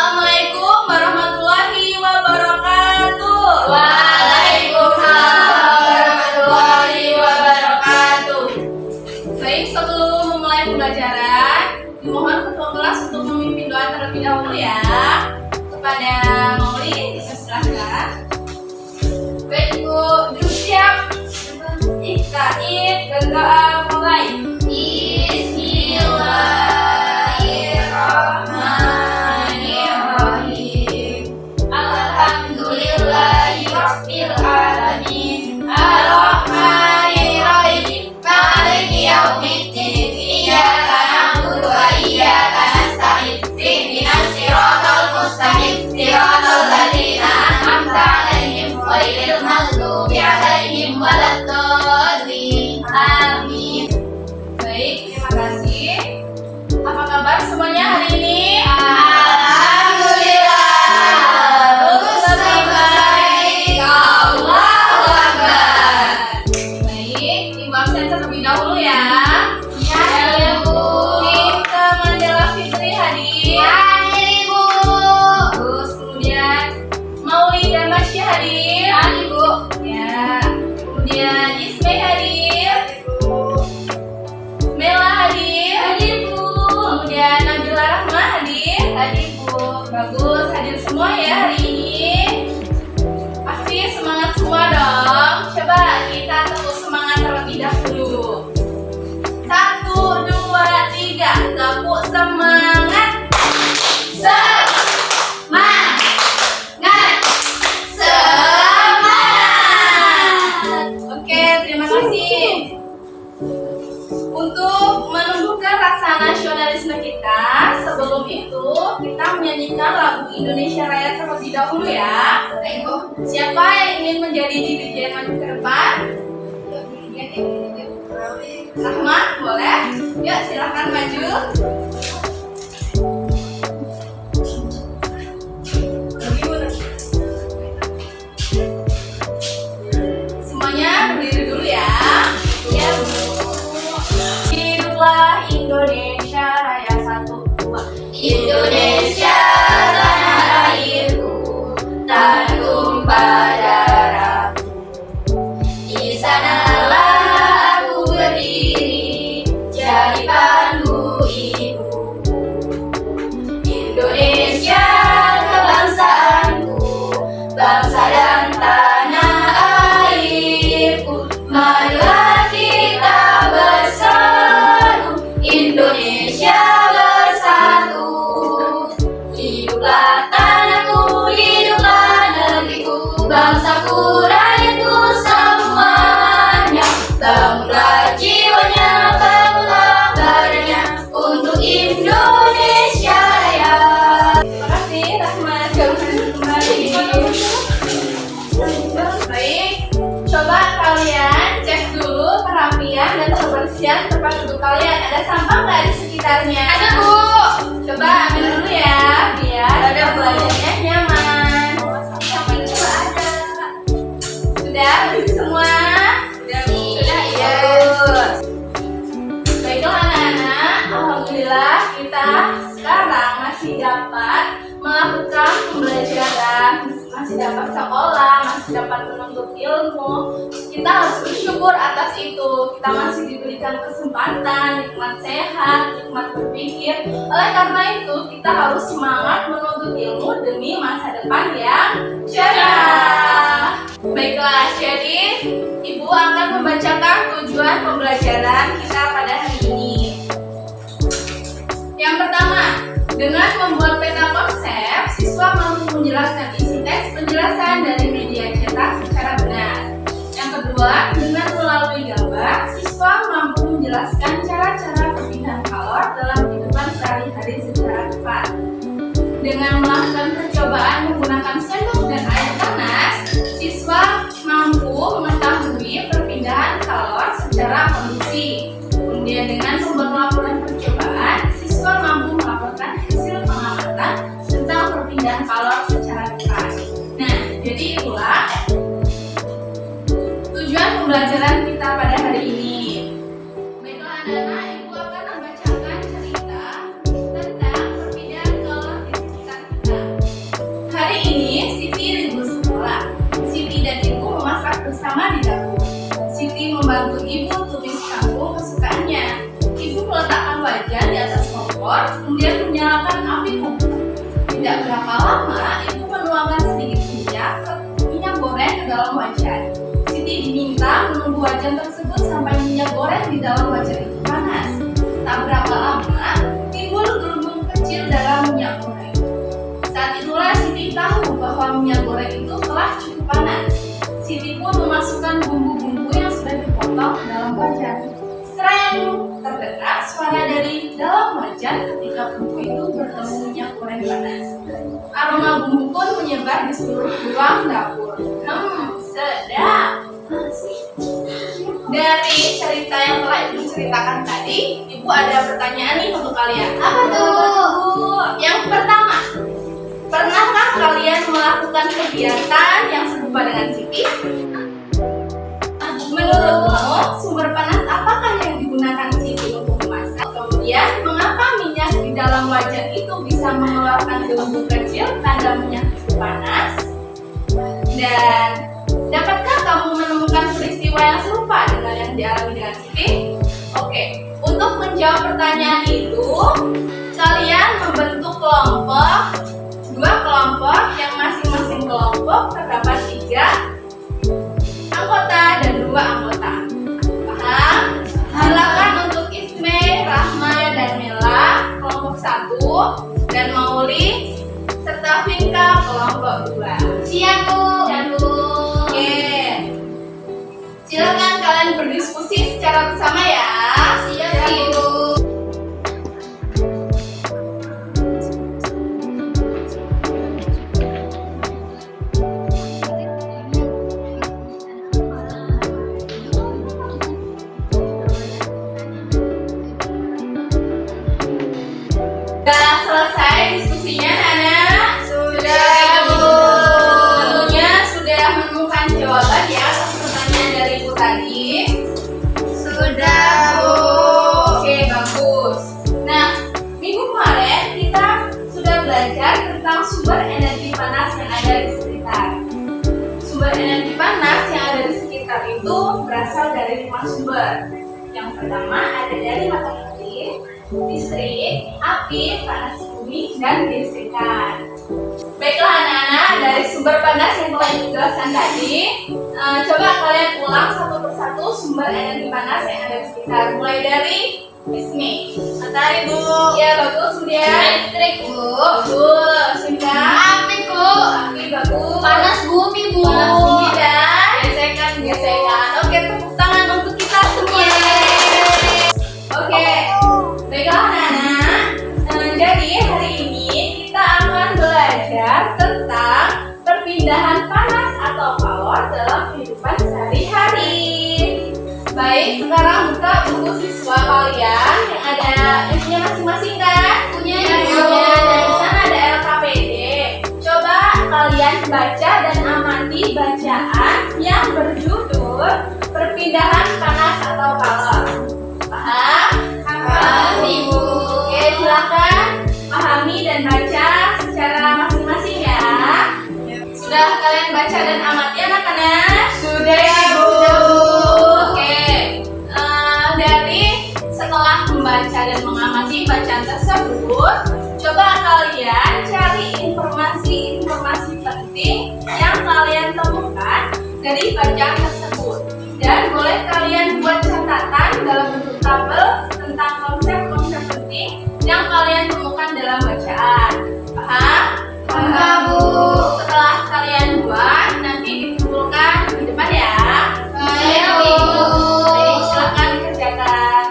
Assalamualaikum warahmatullahi wabarakatuh. Waalaikumsalam warahmatullahi wabarakatuh. Baik, sebelum memulai pembelajaran, dimohon ketua kelas untuk memimpin doa terlebih dahulu ya. Kepada Mauli, dipersilakan. Baik Ibu, duduk siap. Isti'id dan doa mulai. Bismillahirrahmanirrahim. Alhamdulillahi rabbil alamin. Arrahmanirrahim. Maliki yaumiddin. Iyyaka na'budu wa iyyaka nasta'in. Ihdinas siratal mustaqim. Siratal ladzina an'amta 'alaihim ghairil maghdubi 'alaihim waladdallin. Amin. Baik, terima kasih. Apa kabar semuanya hari ini? Alhamdulillah, bagus lebih baik. Allahu Akbar. Baik, Ibu absen terlebih dahulu ya. Ya, Ibu. Kita Mandela Fitri hadir. Hadir, Ibu. Terus kemudian Mauli dan Masya hadir. Hadir, Bu. Ya. Kemudian Ismay hadir. Mela hadir. Hadir, Bu. Kemudian Nabila Rahma hadir. Hadir, Bu. Bagus, hadir semua ya hari ini. Pasti semangat semua dong. Coba kita tepuk semangat terlebih dahulu. 1, 2, 3, tepuk semangat. Semangat. Semangat. Oke, terima kasih. Untuk menumbuhkan rasa nasionalisme kita, sebelum itu kita menyanyikan lagu Indonesia Raya terlebih dahulu ya. Ibu. Siapa yang ingin menjadi dirijen maju ke depan? Rahmat, boleh? Ya, silahkan maju. Semuanya berdiri dulu ya. Ya, Bu. Hiduplah Indonesia Raya 1, 2. Indonesia tanah airku, tak tumpah darahku. Di sanalah aku berdiri, jadi pandu ibu. Indonesia kebangsaanku, bangsa dan tanah airku. Marilah kita bersatu, Indonesia bersatu. Hiduplah tanahku, hiduplah negeriku, bangsaku, rakyatku semuanya. Bangunlah jiwanya, bangunlah badannya untuk Indonesia Raya. Terima kasih Rahmat. Kembali. Baik, coba kalian cek dulu kerapian dan kebersihan tempat duduk kalian. Ada sampah nggak di sekitarnya? Ada, Bu. Coba ambil dulu ya, biar Ada, Bu. belajarnya nyaman. Sampah itu ada. Sudah bersih semua? Sudah, Ya. Baiklah anak-anak, alhamdulillah kita sekarang masih dapat melakukan pembelajaran, masih dapat sekolah, masih dapat menuntut ilmu. Kita harus bersyukur atas itu. Kita masih diberikan kesempatan, nikmat sehat, nikmat berpikir. Oleh karena itu, kita harus semangat menuntut ilmu demi masa depan yang cerah. Baiklah, jadi Ibu akan membacakan tujuan pembelajaran kita pada hari ini. Yang pertama, dengan membuat peta konsep, siswa mampu menjelaskan isi teks penjelasan dari media cetak secara benar. Yang kedua, dengan melalui gambar, siswa mampu menjelaskan cara-cara perpindahan kalor dalam kehidupan sehari-hari secara tepat. Dengan melakukan percobaan menggunakan sendok dan air panas, siswa mampu mengetahui perpindahan kalor secara kondisi. Kemudian dengan membuat laporan percobaan, siswa mampu melaporkan hasil pengamatan tentang perpindahan kalor secara tepat. Nah, jadi itulah tujuan pembelajaran kita pada hari ini. Baiklah anak-anak, Ibu akan membacakan cerita tentang perpindahan kalor di sekitar kita. menyalakan api kompor. Tidak berapa lama, ibu menuangkan sedikit minyak goreng ke dalam wajan. Siti diminta menunggu wajan tersebut sampai minyak goreng di dalam wajan itu panas. Tak berapa lama, timbul gelembung kecil dalam minyak goreng. Saat itulah Siti tahu bahwa minyak goreng itu telah cukup panas. Siti pun memasukkan bumbu-bumbu yang sudah dipotong ke dalam wajan. Serang, terdengar suara dari dalam wajan ketika bumbu itu bertemu minyak goreng panas. Aroma bumbu pun menyebar di seluruh ruang dapur. Sedap. Dari cerita yang telah Ibu ceritakan tadi, Ibu ada pertanyaan nih untuk kalian. Apa tuh? Yang pertama, pernahkah kalian melakukan kegiatan yang serupa dengan Siti? Menurutmu, sumber panas apakah yang digunakan Siti untuk memasak? Kemudian, mengapa minyak di dalam wajan itu bisa mengeluarkan gelembung kecil tanda minyak itu panas? Dan dapatkah kamu menemukan peristiwa yang serupa dengan yang dialami dengan Siti? Oke, untuk menjawab pertanyaan itu, kalian membentuk kelompok, dua kelompok yang masing-masing kelompok terdapat 3 anggota dan 2 anggota. Paham? Silakan untuk Isme, Rahma, dan Mela kelompok 1 dan Mauli serta Vinka kelompok 2. Siap, Bu. Oke. Silakan kalian berdiskusi secara bersama ya. Siap, Bu. Sudah selesai diskusinya, Nana? Sudah, Bu. Tentunya sudah menemukan jawaban ya atas pertanyaan dari Ibu tadi. Sudah, Bu. Oke, bagus. Nah, minggu kemarin kita sudah belajar tentang sumber energi panas yang ada di sekitar. Sumber energi panas yang ada di sekitar itu berasal dari 5 sumber. Yang pertama ada dari matahari, listrik, api, panas bumi, dan gesekan. Baiklah anak-anak, dari sumber panas yang telah Ibu jelaskan tadi, coba kalian ulang satu persatu sumber energi panas yang ada di sekitar. Mulai dari Ismi. Matahari, Bu. Ya, bagus. Kemudian Listrik, Bu. bagus. Sinta. Api, Bu. Api, bagus. Panas bumi, Bu. Panas bumi dan gesekan. Oke, tepuk tangan untuk kita semua. Oke, baiklah anak-anak. Jadi hari ini kita akan belajar tentang perpindahan panas atau power dalam kehidupan sehari-hari. Baik, sekarang buka buku siswa kalian yang ada isinya masing-masing kan? Punya, Ya, Bu. punya. Dan di sana ada LKPD. Coba kalian baca dan amati bacaan yang berjudul perpindahan panas atau power. Paham? Paham, Ibu. Oke, silakan pahami dan baca secara masing-masing ya. Sudah kalian baca dan amati anak-anak? Sudah, Bu. Oke. Dari setelah membaca dan mengamati bacaan tersebut, coba kalian cari informasi-informasi penting yang kalian temukan dari bacaan tersebut. Dan boleh kalian buat catatan dalam bentuk tabel tentang konsep-konsep penting yang kalian temukan dalam bacaan. Paham? Paham, Bu. Setelah kalian buat, nanti dikumpulkan di depan ya. Baik, Bu. Bu. Baik, silakan dikerjakan.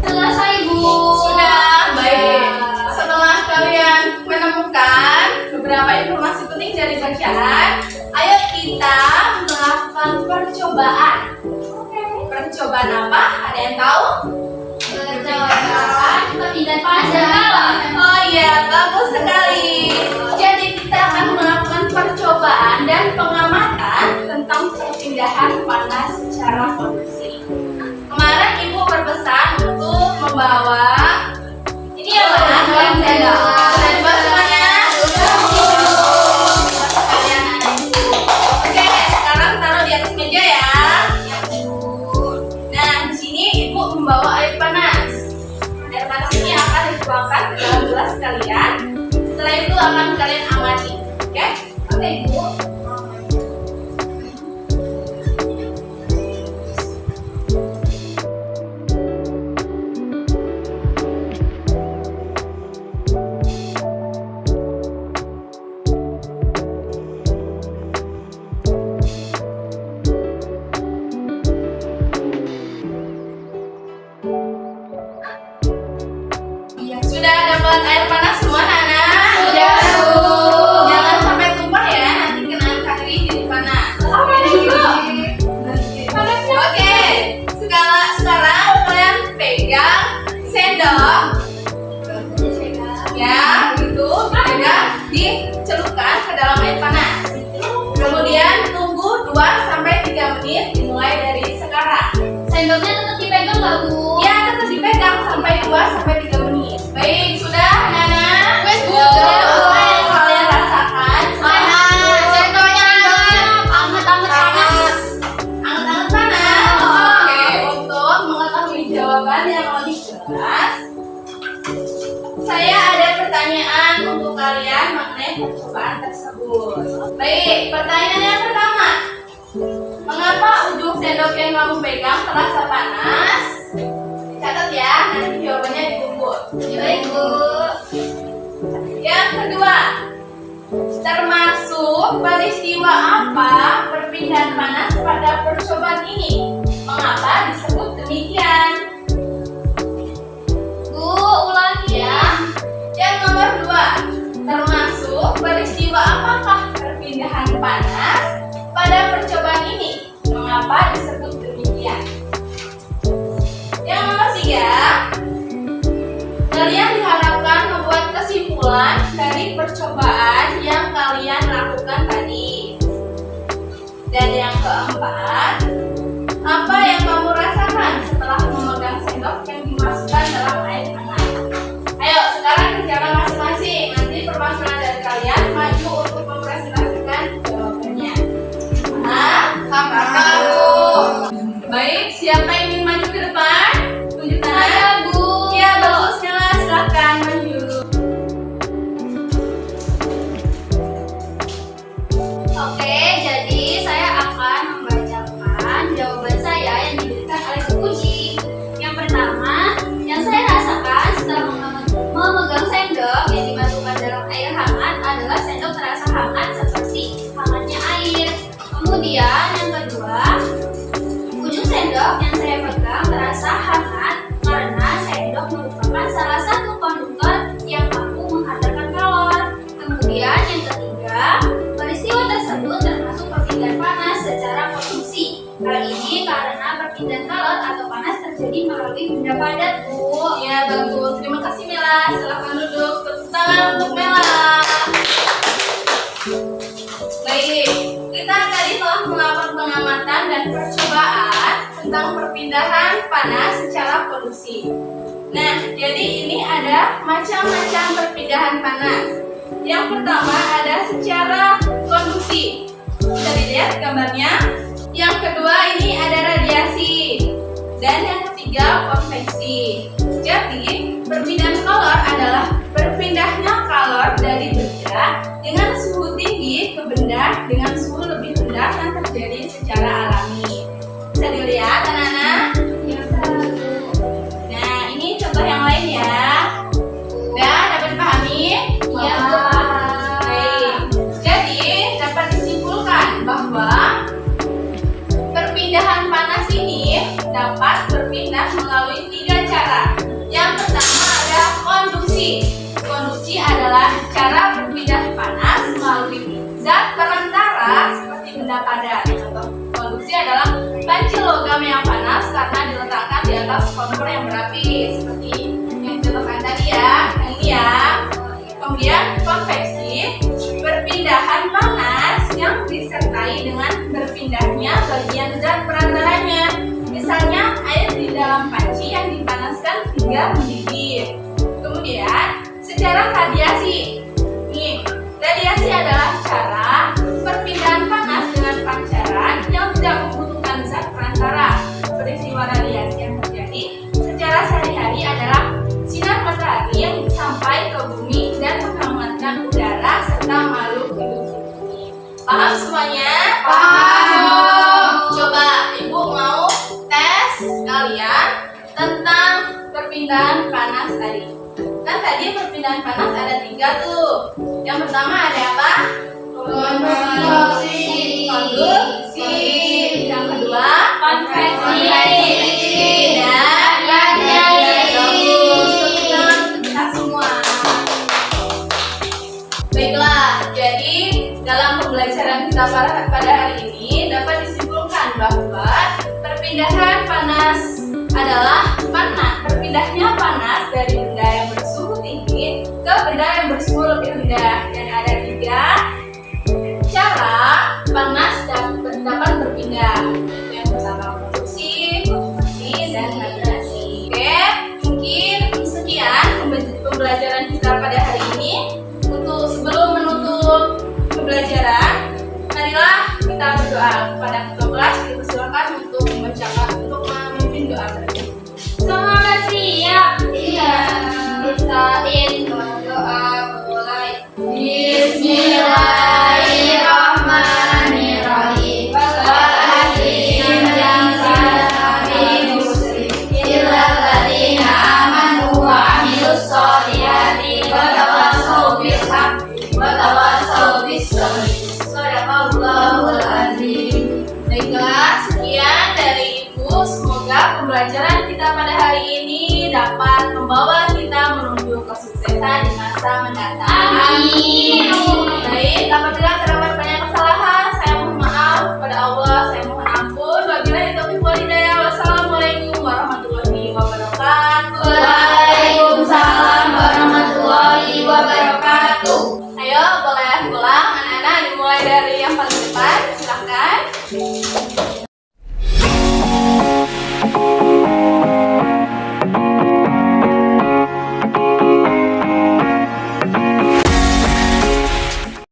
Selesai, Bu. Sudah, baik. Setelah kalian menemukan beberapa informasi penting dari bacaan, ayo kita melakukan percobaan. Percobaan apa? Ada yang tahu? Percobaan perpindahan panas dan power. Oh iya, bagus sekali. Jadi kita akan melakukan percobaan dan pengamatan tentang perpindahan panas secara kondusif. Kemarin Ibu berpesan untuk membawa ini ya, Bu. Sendok. Sudah dibawa semuanya? Kalian ada di sini. Oke, sekarang taruh di atas meja ya. nggak, Bu? Ya, tetap dipegang sampai 2 sampai 3 menit. Baik, sudah Nana? Wes, Bu. Apa yang kalian rasakan? Cendolnya anget-anget panas. Anget-anget panas. Oke, untuk mengetahui jawaban yang lebih jelas, saya ada pertanyaan untuk kalian mengenai percobaan tersebut. Baik, pertanyaan yang pertama. Mengapa ujung sendok yang kamu pegang terasa panas? Catat ya, nanti jawabannya ditunggu. Baik, Bu. Yang kedua, termasuk peristiwa apa perpindahan panas pada percobaan ini? Mengapa disebut demikian? Bu, ulangi ya. Yang nomor 2, termasuk peristiwa apakah perpindahan panas pada percobaan ini? Mengapa disebut demikian? Yang nomor 3, kalian diharapkan membuat kesimpulan dari percobaan yang kalian lakukan tadi. Dan yang keempat, apa yang kamu rasakan setelah memegang sendok yang dimasukkan dalam air hangat? Ayo, sekarang kerjakan masing-masing. Nanti perwakilan dari kalian maju untuk mempresentasikan jawabannya. Baik, siapa yang ingin maju ke depan? Tunjuk tangan. Saya, Bu. Ya, bagusnya lah. Silakan maju. Oke, jadi saya akan membacakan jawaban saya yang diberikan oleh Bu Puji. Yang pertama, yang saya rasakan setelah memegang sendok yang dimasukkan dalam air hangat adalah sendok terasa hangat seperti hangatnya air. Kemudian yang kedua, ujung sendok yang saya pegang terasa hangat karena sendok merupakan salah satu konduktor yang mampu menghantarkan kalor. Kemudian yang ketiga, peristiwa tersebut termasuk perpindahan panas secara konduksi. Hal ini karena perpindahan kalor atau panas terjadi melalui benda padat, Bu. Ya, bagus. Terima kasih Mela. Silakan duduk. Tepuk tangan untuk Mela. Baik, kita tadi telah melakukan pengamatan dan percobaan tentang perpindahan panas secara konduksi. Nah, jadi ini ada macam-macam perpindahan panas. Yang pertama ada secara konduksi. Bisa dilihat gambarnya. Yang kedua ini ada radiasi. Dan yang ketiga konveksi. Jadi, perpindahan kalor adalah berpindahnya kalor dari benda dengan suhu tinggi ke benda dengan suhu lebih rendah yang terjadi secara alami. Bisa dilihat anak-anak? Ya, Nah, ini contoh yang lain ya. Udah dapat dipahami? Ya. Baik. Jadi, dapat disimpulkan bahwa perpindahan panas ini dapat berpindah melalui 3 cara. Yang pertama ada konduksi. Konduksi adalah cara berpindah panas melalui zat perantara seperti benda padat. Contoh konduksi adalah panci logam yang panas karena diletakkan di atas kompor yang berapi seperti yang contohkan tadi ya. Ini ya. Kemudian konveksi, perpindahan panas yang disertai dengan berpindahnya bagian zat perantaranya. Misalnya air di dalam panci yang dipanaskan hingga mendidih. Kemudian secara radiasi. Nih, radiasi adalah cara perpindahan panas dengan pancaran yang tidak membutuhkan zat perantara. Peristiwa radiasi yang terjadi secara sehari-hari adalah sinar matahari yang sampai ke bumi dan menghangatkan udara serta makhluk hidup di bumi. Paham semuanya? Paham. Coba Ibu mau tes kalian tentang perpindahan panas tadi. Kan tadi perpindahan panas ada 3 tuh. Yang pertama ada apa? Konduksi. Konduksi. Yang kedua Konveksi. Dan radiasi. kita semua. Baiklah, jadi dalam pembelajaran kita pada hari ini dapat disimpulkan bahwa perpindahan panas adalah berpindahnya panas dari benda yang bersuhu tinggi ke benda yang bersuhu lebih rendah. Dan ada 3 cara panas dapat berpindah. Yang pertama konduksi, konveksi, dan radiasi. pembelajaran kita pada hari ini dapat membawa kita menuju kesuksesan di masa mendatang. Amin. Baik, apabila terdapat banyak kesalahan, saya mohon maaf kepada Allah, saya mohon ampun. Wabillahi taufiq wal hidayah. Wassalamualaikum warahmatullahi wabarakatuh. Waalaikumsalam warahmatullahi wabarakatuh. Ayo boleh pulang anak-anak, dimulai dari yang paling depan, silahkan.